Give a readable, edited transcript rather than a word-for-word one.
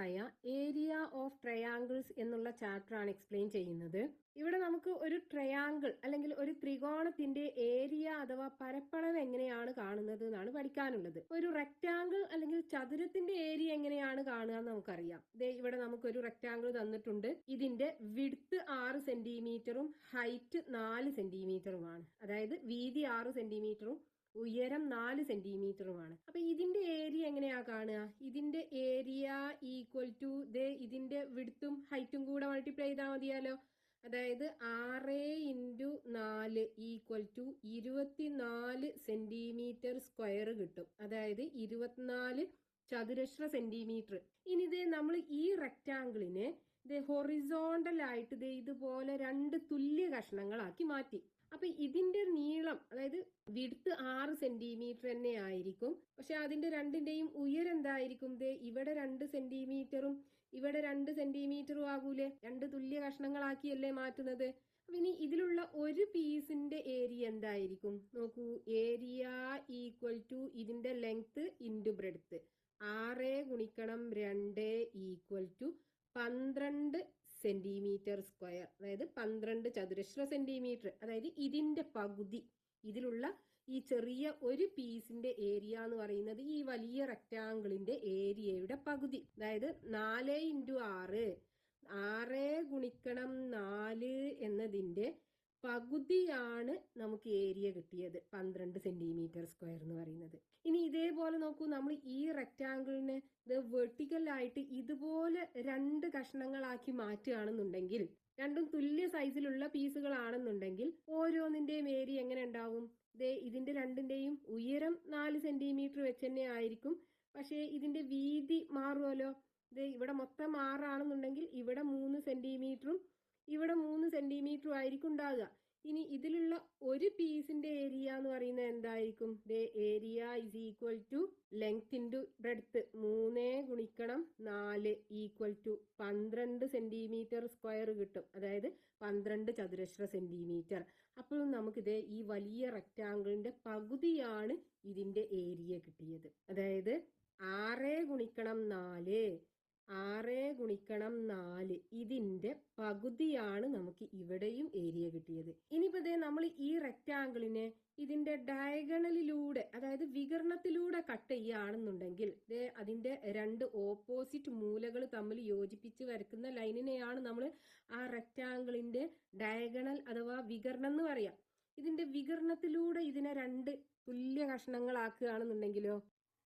ആയ area of triangles എന്നുള്ള chapter ആണ് എക്സ്പ്ലെയിൻ ചെയ്യുന്നത്. ഇവിടെ നമുക്ക് ഒരു ട്രയാങ്കിൾ അല്ലെങ്കിൽ ഒരു ത്രികോണത്തിന്റെ ഏരിയ അഥവാ പരപ്പളവ് എങ്ങനെയാണ് കാണുന്നത് എന്നാണ് പഠിക്കാനുള്ളത്. ഒരു റെക്ടാങ്കിൾ അല്ലെങ്കിൽ ചതുരത്തിന്റെ ഏരിയ എങ്ങനെയാണ് കാണുക എന്ന് നമുക്കറിയാം. ഇവിടെ നമുക്കൊരു റെക്ടാങ്കിൾ തന്നിട്ടുണ്ട്. ഇതിന്റെ വിഡ്ത്ത് 6 സെന്റിമീറ്ററും ഹൈറ്റ് 4 സെന്റിമീറ്ററുമാണ്. അതായത് വീതി 6 സെന്റിമീറ്ററും ഉയരം 4 സെന്റിമീറ്ററുമാണ്. അപ്പൊ ഇതിന്റെ ഏരിയ എങ്ങനെയാ കാണുക? ഇതിന്റെ ഏരിയ ഈക്വൽ ടു ഇതിന്റെ വിഡ്ത്തും ഹൈറ്റും കൂടെ മൾട്ടിപ്ലൈ ചെയ്താൽ മതിയാലോ. അതായത് 6 × 4 ഈക്വൽ ടു 24 സെന്റിമീറ്റർ സ്ക്വയർ കിട്ടും. അതായത് 24 ചതുരശ്ര സെന്റിമീറ്റർ. ഇനി നമ്മൾ ഈ റെക്ടാങ്കിളിനെ ഹൊറിസോണ്ടൽ ആയിട്ട് ഇതുപോലെ 2 തുല്യ കഷ്ണങ്ങളാക്കി മാറ്റി. അപ്പൊ ഇതിന്റെ നീളം, അതായത് വിഡ്ത്ത് 6 സെന്റിമീറ്റർ തന്നെ ആയിരിക്കും. പക്ഷെ അതിന്റെ രണ്ടിന്റെയും ഉയരം എന്തായിരിക്കും? ഇവിടെ 2 സെന്റിമീറ്ററും ഇവിടെ 2 സെന്റിമീറ്ററും ആകൂലേ? 2 തുല്യ കഷ്ണങ്ങളാക്കിയല്ലേ മാറ്റുന്നത്. അപ്പൊ ഇനി ഇതിലുള്ള ഒരു പീസിന്റെ ഏരിയ എന്തായിരിക്കും? നോക്കൂ, ഏരിയ ഈക്വൽ ടു ഇതിന്റെ length into breadth. 6 × 2 equal to 12 centimetre square. അതായത് 12 ചതുരശ്ര സെന്റിമീറ്റർ. അതായത് ഇതിന്റെ പകുതി, ഇതിലുള്ള ഈ ചെറിയ ഒരു പീസിന്റെ ഏരിയ എന്ന് പറയുന്നത് ഈ വലിയ റെക്ടാങ്കിളിന്റെ ഏരിയയുടെ പകുതി. അതായത് 4 × 6, 6 × 4 എന്നതിന്റെ പകുതിയാണ് നമുക്ക് ഏരിയ കിട്ടിയത്, 12 സെന്റിമീറ്റർ സ്ക്വയർ എന്ന് പറയുന്നത്. ഇനി ഇതേപോലെ നോക്കൂ, നമ്മൾ ഈ റെക്ടാങ്കിളിനെ വെർട്ടിക്കൽ ആയിട്ട് ഇതുപോലെ 2 കഷ്ണങ്ങളാക്കി മാറ്റുകയാണെന്നുണ്ടെങ്കിൽ, രണ്ടും തുല്യ സൈസിലുള്ള പീസുകളാണെന്നുണ്ടെങ്കിൽ ഓരോന്നിന്റെയും ഏരിയ എങ്ങനെ ഉണ്ടാവും? ഇതിന്റെ രണ്ടിന്റെയും ഉയരം 4 സെന്റിമീറ്റർ വെച്ച് തന്നെ ആയിരിക്കും. പക്ഷേ ഇതിന്റെ വീതി മാറുമല്ലോ. ഇവിടെ മൊത്തം 6 ആണെന്നുണ്ടെങ്കിൽ ഇവിടെ 3 സെന്റിമീറ്ററും ഇവിടെ 3 സെന്റിമീറ്ററും ആയിരിക്കും ഉണ്ടാകുക. ഇനി ഇതിലുള്ള ഒരു പീസിന്റെ ഏരിയ എന്ന് പറയുന്നത് എന്തായിരിക്കും? Area is equal to length into breadth. 3 × 4 equal to 12 centimetre square കിട്ടും. അതായത് 12 ചതുരശ്ര സെന്റിമീറ്റർ. അപ്പോഴും നമുക്കിത് ഈ വലിയ റെക്ടാങ്കിളിന്റെ പകുതിയാണ് ഇതിന്റെ ഏരിയ കിട്ടിയത്. അതായത് 6 × 4, 6 × 4 ഇതിന്റെ പകുതിയാണ് നമുക്ക് ഇവിടെയും ഏരിയ കിട്ടിയത്. ഇനിയിപ്പോ നമ്മൾ ഈ റെക്ടാങ്കിളിനെ ഇതിന്റെ ഡയഗണലിലൂടെ, അതായത് വികരണത്തിലൂടെ കട്ട് ചെയ്യുകയാണെന്നുണ്ടെങ്കിൽ അതിന്റെ 2 ഓപ്പോസിറ്റ് മൂലകൾ തമ്മിൽ യോജിപ്പിച്ച് വരക്കുന്ന ലൈനിനെയാണ് നമ്മൾ ആ റെക്ടാങ്കിളിന്റെ ഡയഗണൽ അഥവാ വികരണം എന്ന് പറയാം. ഇതിന്റെ വികരണത്തിലൂടെ ഇതിനെ 2 തുല്യ കഷ്ണങ്ങളാക്കുകയാണെന്നുണ്ടെങ്കിലോ